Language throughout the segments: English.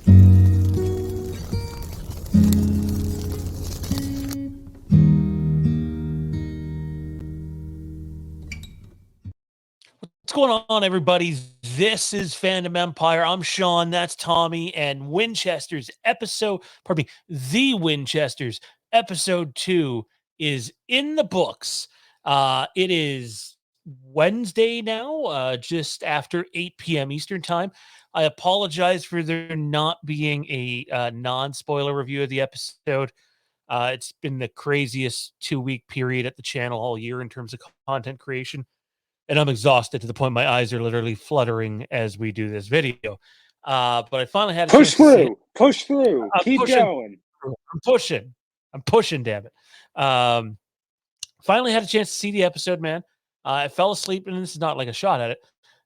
What's going on, everybody? This is Fandom Empire. I'm Sean. That's Tommy. And Winchesters the Winchesters episode 2 is in the books. It is Wednesday now, just after 8 p.m. Eastern time. I apologize for there not being a non-spoiler review of the episode. It's been the craziest 2-week period at the channel all year in terms of content creation. And I'm exhausted to the point my eyes are literally fluttering as we do this video. But I finally had a chance to see it. Push through. Keep going. I'm pushing, damn it. Finally had a chance to see the episode, man. I fell asleep, and this is not like a shot at it.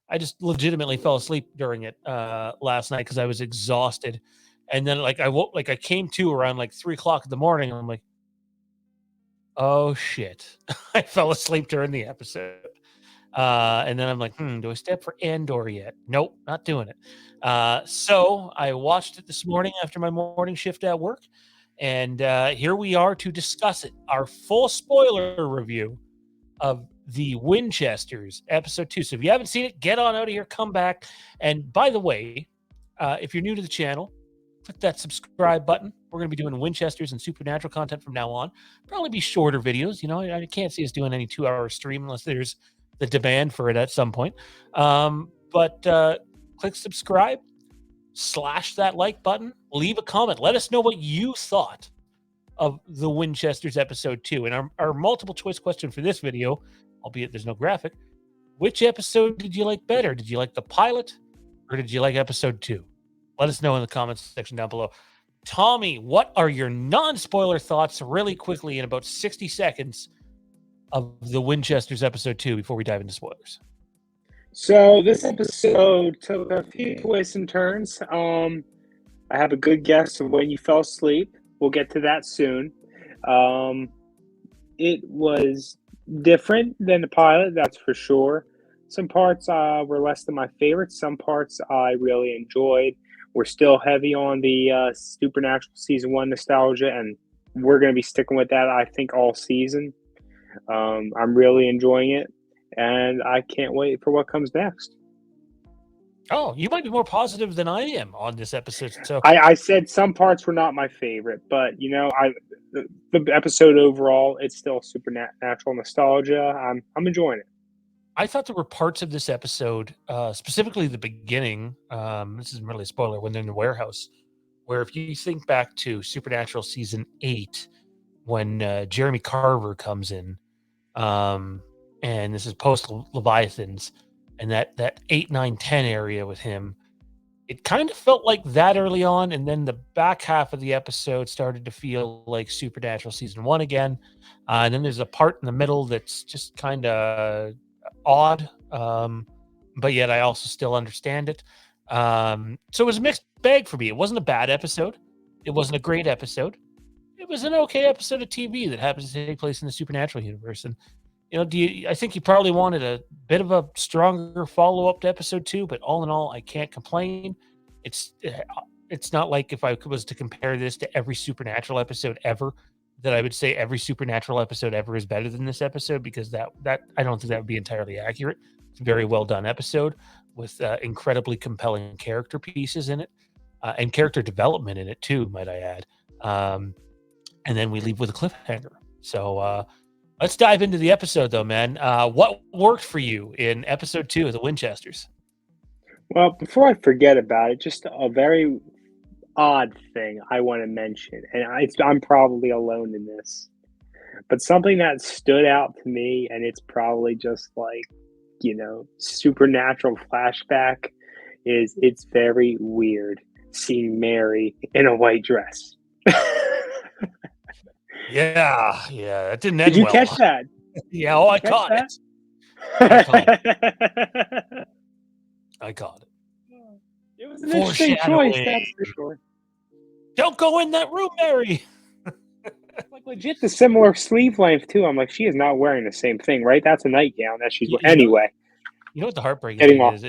I just legitimately fell asleep during it last night because I was exhausted. And then I came to around 3:00 in the morning, and I'm like, oh shit. I fell asleep during the episode. And then I'm like, do I step for Andor yet? Nope, not doing it. So I watched it this morning after my morning shift at work. And here we are to discuss it. Our full spoiler review of the Winchesters episode 2. So if you haven't seen it, get on out of here, come back. And by the way, if you're new to the channel, click that subscribe button. We're going to be doing Winchesters and Supernatural content from now on. Probably be shorter videos. You know, I can't see us doing any 2-hour stream unless there's the demand for it at some point. But click subscribe, slash that like button, leave a comment. Let us know what you thought of the Winchesters episode 2. And our multiple choice question for this video, albeit there's no graphic, which episode did you like better? Did you like the pilot or did you like episode 2? Let us know in the comments section down below. Tommy, what are your non-spoiler thoughts really quickly in about 60 seconds of the Winchesters episode 2 before we dive into spoilers? So this episode took a few twists and turns. I have a good guess of when you fell asleep. We'll get to that soon. It was different than the pilot, that's for sure. Some parts were less than my favorites. Some parts I really enjoyed. We're still heavy on the Supernatural Season 1 nostalgia, and we're going to be sticking with that, I think, all season. I'm really enjoying it, and I can't wait for what comes next. Oh, you might be more positive than I am on this episode. So I said some parts were not my favorite, but the episode overall, it's still supernatural nostalgia. I'm enjoying it. I thought there were parts of this episode, specifically the beginning. This isn't really a spoiler when they're in the warehouse, where if you think back to Supernatural season 8, when Jeremy Carver comes in, and this is post Leviathans, and that 8, 9, 10 area with him, it kind of felt like that early on, and then the back half of the episode started to feel like Supernatural season 1 again, and then there's a part in the middle that's just kind of odd, but yet I also still understand it. So it was a mixed bag for me. It wasn't a bad episode. It wasn't a great episode. It was an okay episode of TV that happens to take place in the Supernatural universe. And, I think you probably wanted a bit of a stronger follow-up to episode 2, but all in all, I can't complain. It's not like if I was to compare this to every Supernatural episode ever, that I would say every Supernatural episode ever is better than this episode, because that I don't think that would be entirely accurate. It's a very well done episode with incredibly compelling character pieces in it, and character development in it too, might I add. And then we leave with a cliffhanger. So let's dive into the episode, though, man. What worked for you in episode 2 of the Winchesters? Well, before I forget about it, just a very odd thing I want to mention, and I'm probably alone in this, but something that stood out to me, and it's probably just supernatural flashback, is it's very weird seeing Mary in a white dress. Yeah, that didn't end well. Did you catch that? Yeah, I caught it. I caught it. It was an interesting choice, that's for sure. Don't go in that room, Mary. Legit the similar sleeve length too. I'm like, she is not wearing the same thing, right? That's a nightgown that she's wearing. Anyway. You know what the heartbreaking thing is?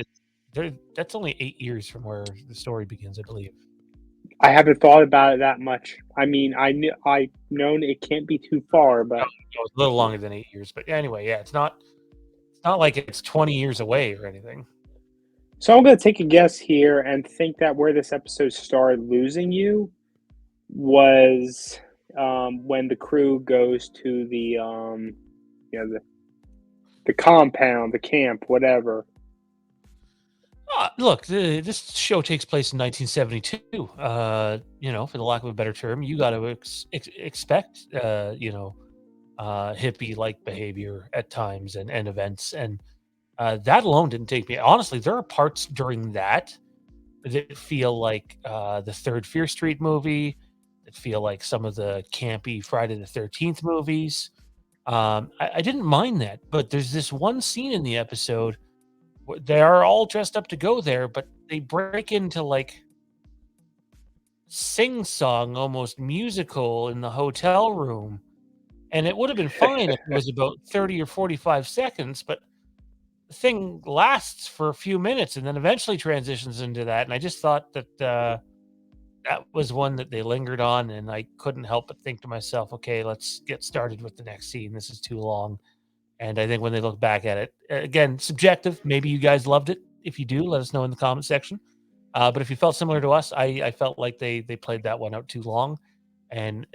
That's only 8 years from where the story begins, I believe. I haven't thought about it that much. I mean, I known it can't be too far, No, but no, it's a little longer than 8 years, but anyway, yeah, it's not like it's 20 years away or anything. so I'm gonna take a guess here and think that where this episode started losing you was when the crew goes to the compound, the camp, whatever. Look, this show takes place in 1972. For the lack of a better term, you got to expect, hippie-like behavior at times and events, and that alone didn't take me. Honestly, there are parts during that feel like the third Fear Street movie, that feel like some of the campy Friday the 13th movies. I didn't mind that, but there's this one scene in the episode they are all dressed up to go there, but they break into like sing song, almost musical in the hotel room. And it would have been fine if it was about 30 or 45 seconds, but the thing lasts for a few minutes and then eventually transitions into that. And I just thought that that was one that they lingered on, and I couldn't help but think to myself, okay, let's get started with the next scene. This is too long. And I think when they look back at it, again, subjective. Maybe you guys loved it. If you do, let us know in the comment section. But if you felt similar to us, I felt like they played that one out too long, and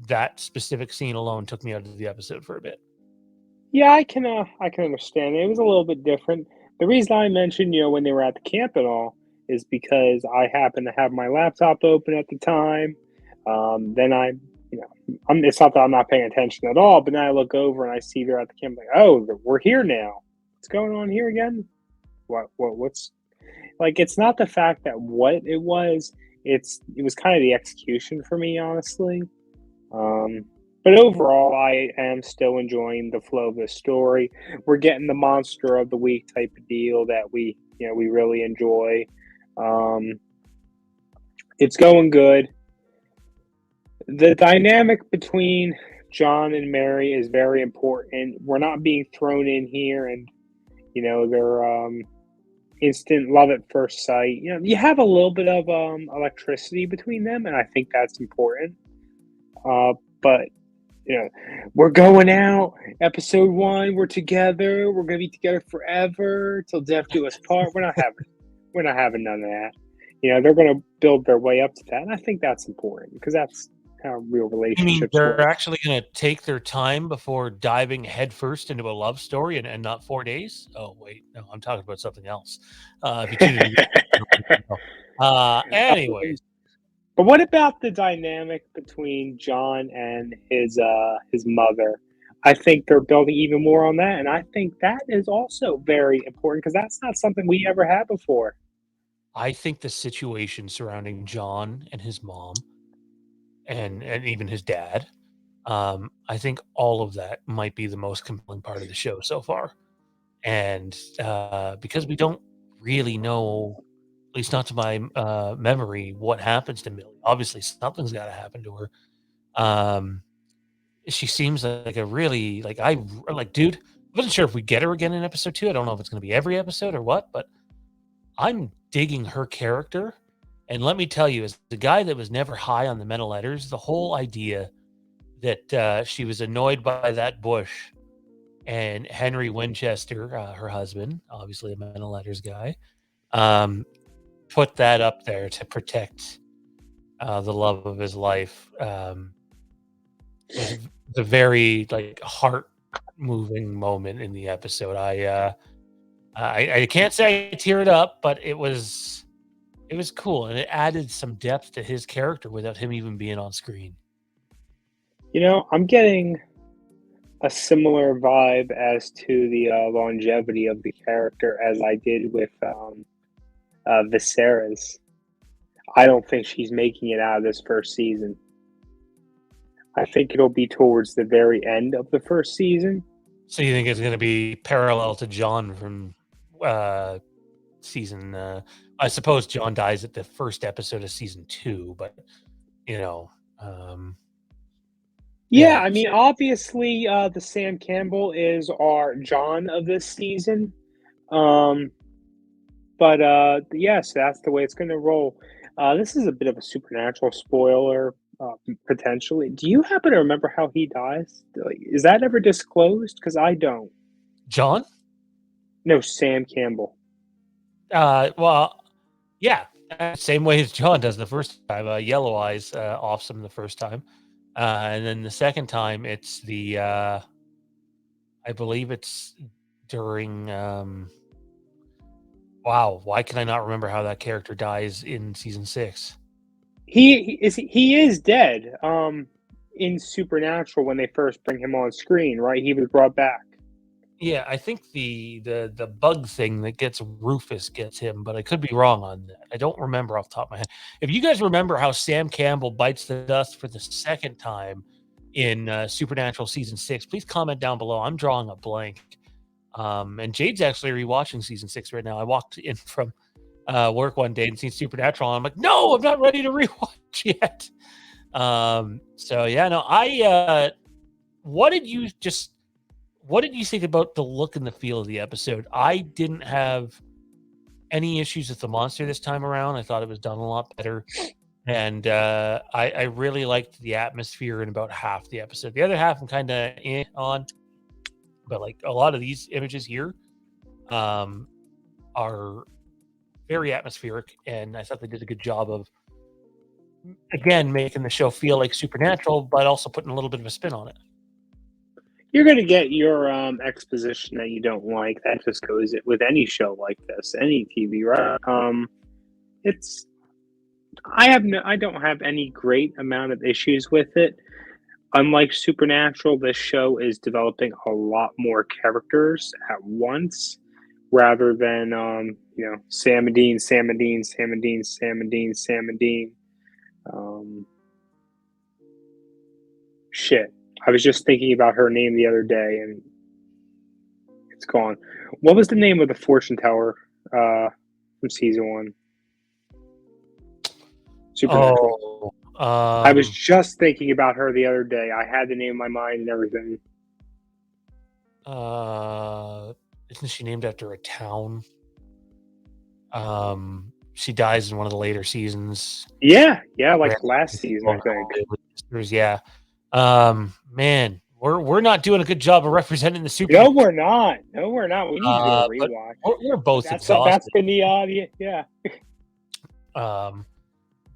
that specific scene alone took me out of the episode for a bit. Yeah, I can understand. It was a little bit different. The reason I mentioned, when they were at the camp and all, is because I happened to have my laptop open at the time. Then it's not that I'm not paying attention at all, but then I look over and I see they're at the camp. Like, oh, we're here now. What's going on here again? What's like? It's not the fact that what it was. It was kind of the execution for me, honestly. Um, but overall, I am still enjoying the flow of the story. We're getting the monster of the week type of deal that we really enjoy. Um, it's going good. The dynamic between John and Mary is very important. We're not being thrown in here and they're instant love at first sight. You have a little bit of electricity between them, and I think that's important. But you know, we're going out. Episode 1, we're together. We're gonna be together forever till death do us part. We're not having none of that. They're gonna build their way up to that, and I think that's important because that's how real You mean relationships they're work. actually going to take their time before diving headfirst into a love story and not 4 days? Oh, wait, no, I'm talking about something else. If you tuned in, anyways, But what about the dynamic between John and his mother? I think they're building even more on that, and I think that is also very important because that's not something we ever had before. I think the situation surrounding John and his mom and even his dad, I think all of that might be the most compelling part of the show so far. And because we don't really know, at least not to my memory, what happens to Millie. Obviously, something's got to happen to her. Um, she seems like a really dude. I wasn't sure if we get her again in episode 2. I don't know if it's going to be every episode or what, but I'm digging her character. And let me tell you, as the guy that was never high on the mental letters, the whole idea that she was annoyed by that bush and Henry Winchester, her husband, obviously a mental letters guy, um, put that up there to protect the love of his life. Was the very like heart moving moment in the episode. I can't say I teared up, but it was cool and it added some depth to his character without him even being on screen. I'm getting a similar vibe as to the longevity of the character as I did with Viserys. I don't think she's making it out of this first season. I think it'll be towards the very end of the first season. So you think it's going to be parallel to John from uh, season? I suppose John dies at the first episode of season 2, but you know, um, Yeah, yeah. I mean, obviously, the Sam Campbell is our John of this season. Um, but yes, that's the way it's going to roll. This is a bit of a supernatural spoiler, potentially. Do you happen to remember how he dies? Like, is that ever disclosed? Because I don't. John? No, Sam Campbell. Well, yeah, same way as John does the first time. Yellow Eyes offs him the first time, and then the second time it's I believe it's during. Wow, why can I not remember how that character dies in season 6? He is dead. In Supernatural, when they first bring him on screen, right? He was brought back. Yeah, I think the bug thing that gets Rufus gets him, but I could be wrong on that. I don't remember off the top of my head. If you guys remember how Sam Campbell bites the dust for the second time in Supernatural season 6, please comment down below. I'm drawing a blank. And Jade's actually rewatching season 6 right now. I walked in from work one day and seen Supernatural, and I'm like, no, I'm not ready to rewatch yet. So yeah, no, what did you just what did you think about the look and the feel of the episode? I didn't have any issues with the monster this time around. I thought it was done a lot better. And I really liked the atmosphere in about half the episode. The other half I'm kind of in on, but like a lot of these images here are very atmospheric, and I thought they did a good job of, again, making the show feel like Supernatural, but also putting a little bit of a spin on it. You're gonna get your exposition that you don't like. That just goes with any show like this, any TV, right? It's I don't have any great amount of issues with it. Unlike Supernatural, this show is developing a lot more characters at once, rather than Sam and Dean, Sam and Dean, Sam and Dean, Sam and Dean, Sam and Dean. Shit. I was just thinking about her name the other day, and it's gone. What was the name of the fortune teller from season 1? Supernatural. I was just thinking about her the other day. I had the name in my mind and everything. Isn't she named after a town? She dies in one of the later seasons. Yeah, like last season, I think. Winchesters, yeah. Man, we're not doing a good job of representing the super. No, we're not. We need to do a rewatch. We're both exhausted. That's been the yeah.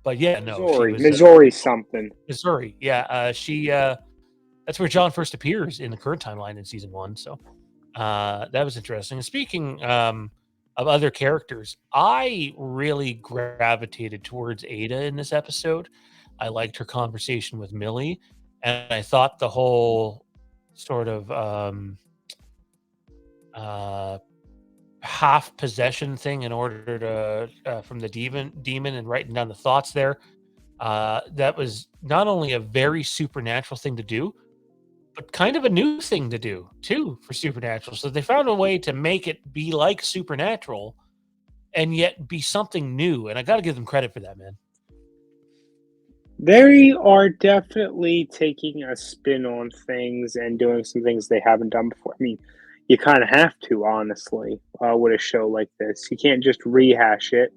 But yeah, no, Missouri something. Missouri, yeah. She that's where John first appears in the current timeline in season 1. So that was interesting. And speaking of other characters, I really gravitated towards Ada in this episode. I liked her conversation with Millie, and I thought the whole sort of half possession thing in order to from the demon and writing down the thoughts there, that was not only a very supernatural thing to do, but kind of a new thing to do too for Supernatural. So they found a way to make it be like Supernatural and yet be something new, and I got to give them credit for that, man. They are definitely taking a spin on things and doing some things they haven't done before. I mean, you kind of have to, honestly, with a show like this. You can't just rehash it.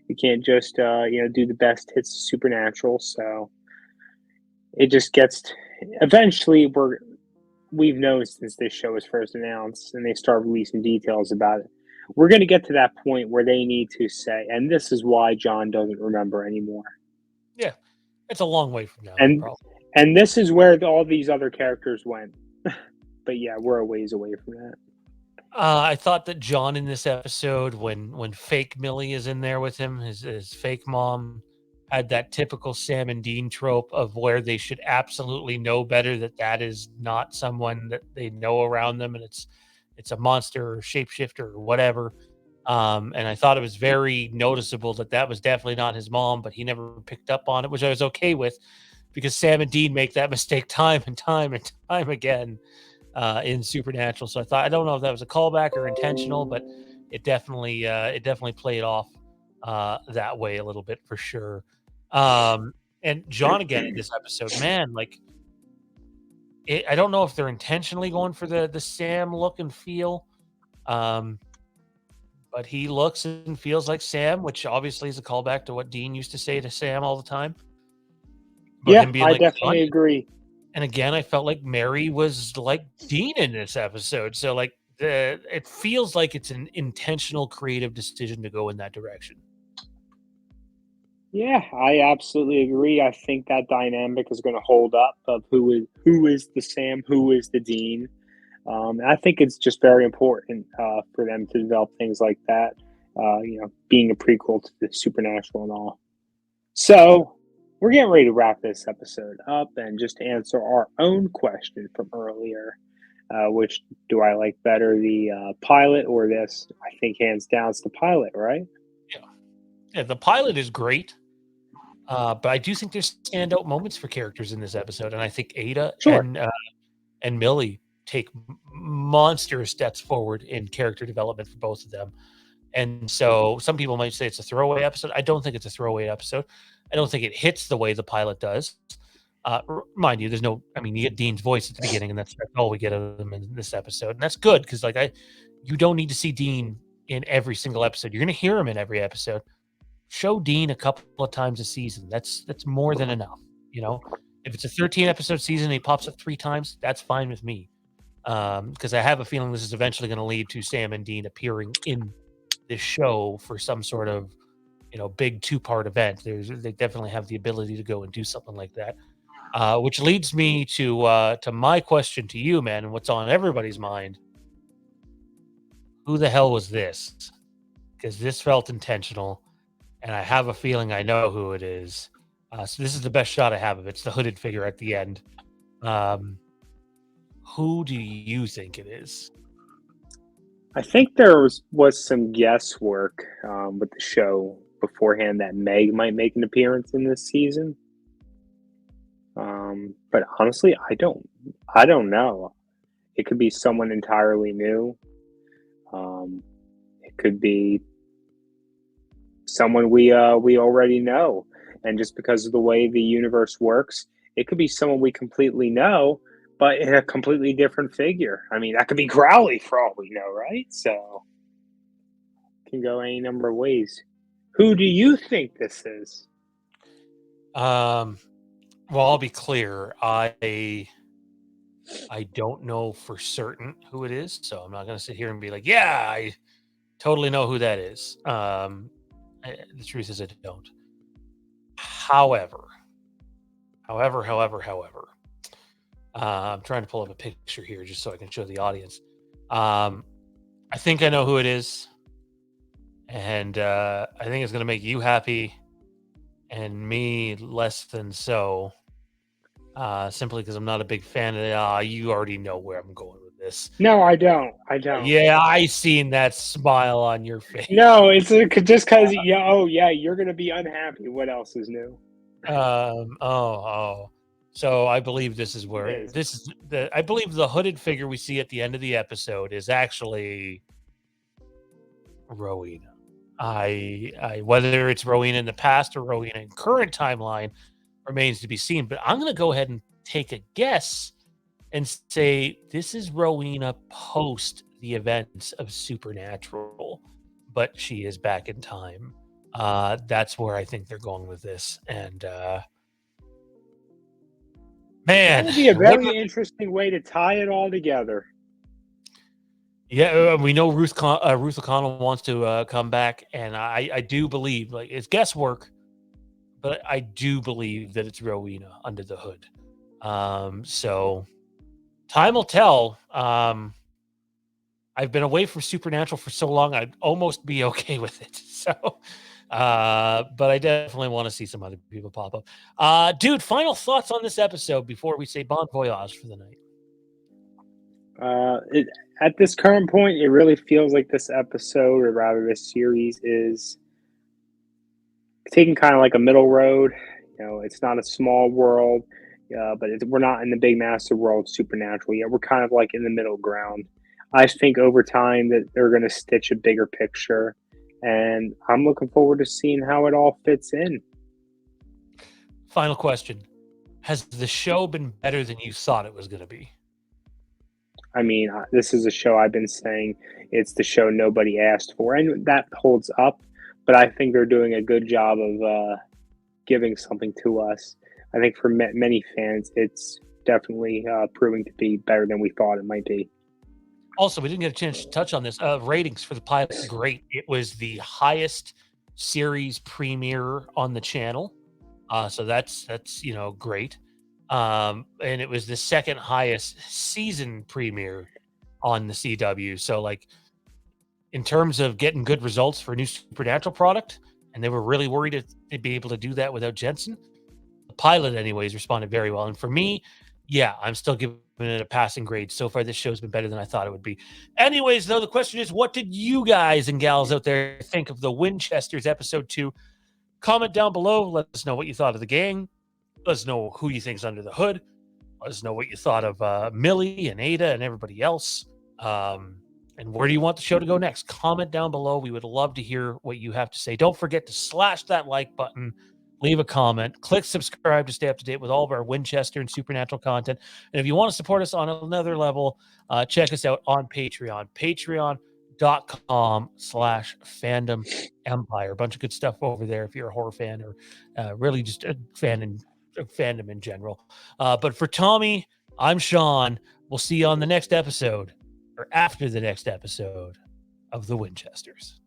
You can't just, do the best hits of Supernatural. So it just gets. Eventually, we've known since this show was first announced, and they start releasing details about it. We're going to get to that point where they need to say, and this is why John doesn't remember anymore. Yeah, it's a long way from now. And this is where all these other characters went. But yeah, we're a ways away from that. I thought that John in this episode, when fake Millie is in there with him, his fake mom, had that typical Sam and Dean trope of where they should absolutely know better that is not someone that they know around them, and it's a monster or shapeshifter or whatever. And I thought it was very noticeable that was definitely not his mom, but he never picked up on it, which I was okay with, because Sam and Dean make that mistake time and time and time again in Supernatural. So I don't know if that was a callback or intentional, but it definitely played off that way a little bit for sure. And John again in this episode, man, like I don't know if they're intentionally going for the Sam look and feel, but but he looks and feels like Sam, which obviously is a callback to what Dean used to say to Sam all the time about Yeah, him being I like definitely son. agree. And again, I felt like Mary was like Dean in this episode. So like it feels like it's an intentional creative decision to go in that direction. Yeah, I absolutely agree. I think that dynamic is going to hold up of who is the Sam, who is the Dean. I think it's just very important for them to develop things like that. Being a prequel to the supernatural and all. So we're getting ready to wrap this episode up, and just to answer our own question from earlier, which do I like better, the pilot or this? I think hands down it's the pilot, right? Yeah. Yeah, the pilot is great. But I do think there's standout moments for characters in this episode, and I think Ada Sure. and Millie take monstrous steps forward in character development for both of them. And so some people might say it's a throwaway episode. I don't think it's a throwaway episode. I don't think it hits the way the pilot does. Mind you, there's no. I mean, you get Dean's voice at the beginning, and that's all we get of him in this episode, and that's good because you don't need to see Dean in every single episode. You're going to hear him in every episode. Show Dean a couple of times a season. That's more than enough. You know, if it's a 13 episode season, and he pops up 3 times. That's fine with me. Because I have a feeling this is eventually going to lead to Sam and Dean appearing in this show for some sort of big 2-part event. They definitely have the ability to go and do something like that. Which leads me to my question to you, man, and what's on everybody's mind. Who the hell was this? Because this felt intentional, and I have a feeling I know who it is. So this is the best shot I have of it. It's the hooded figure at the end. Um, who do you think it is? I think there was some guesswork with the show beforehand that Meg might make an appearance in this season. But honestly, I don't know. It could be someone entirely new. It could be someone we already know, and just because of the way the universe works, it could be someone we completely know, but in a completely different figure. I mean, that could be Crowley for all we know, right? So it can go any number of ways. Who do you think this is? Um, well, I'll be clear. I don't know for certain who it is, so I'm not going to sit here and be like, "Yeah, I totally know who that is." The truth is, I don't. However, however, I'm trying to pull up a picture here just so I can show the audience. Um, I think I know who it is, and I think it's going to make you happy and me less than so. Simply because I'm not a big fan of it. You already know where I'm going with this. No, I don't. I don't. Yeah, I seen that smile on your face. No, it's just because, yeah. Oh, yeah, you're gonna be unhappy. What else is new? Oh. So I believe this is It where is. this is the. I believe the hooded figure we see at the end of the episode is actually Rowena. I whether it's Rowena in the past or Rowena in current timeline remains to be seen. But I'm gonna go ahead and take a guess and say this is Rowena post the events of Supernatural, but she is back in time. That's where I think they're going with this. And That man, would be a what? very interesting way to tie it all together. Yeah, we know Ruth O'Connell wants to come back, and I do believe like it's guesswork, but I do believe that it's Rowena under the hood. So time will tell. I've been away from Supernatural for so long, I'd almost be okay with it. So, but I definitely want to see some other people pop up. Dude, final thoughts on this episode before we say bon voyage for the night. At this current point, it really feels like this episode, or rather this series, is taking kind of like a middle road. It's not a small world, but we're not in the big massive world supernatural yet. We're kind of like in the middle ground. I think over time that they're going to stitch a bigger picture, and I'm looking forward to seeing how it all fits in. Final question. Has the show been better than you thought it was going to be? I mean, this is a show I've been saying it's the show nobody asked for, and that holds up. But I think they're doing a good job of giving something to us. I think for many fans, it's definitely proving to be better than we thought it might be. Also, we didn't get a chance to touch on this. Ratings for the pilot, great. It was the highest series premiere on the channel. So that's great. And it was the second highest season premiere on the CW. So like in terms of getting good results for a new Supernatural product, and they were really worried if they'd be able to do that without Jensen. The pilot, anyways, responded very well. And for me, yeah, I'm still giving it a passing grade. So far, this show's been better than I thought it would be. Anyways, though, the question is, what did you guys and gals out there think of the Winchesters episode 2? Comment down below. Let us know what you thought of the gang. Let us know who you think's under the hood. Let us know what you thought of Millie and Ada and everybody else. And where do you want the show to go next? Comment down below. We would love to hear what you have to say. Don't forget to slash that like button, leave a comment, click subscribe to stay up to date with all of our Winchester and Supernatural content. And if you want to support us on another level, check us out on Patreon, patreon.com/fandom empire. A bunch of good stuff over there if you're a horror fan or really just a fan in fandom in general. But for Tommy, I'm Sean. We'll see you on the next episode or after the next episode of the Winchesters.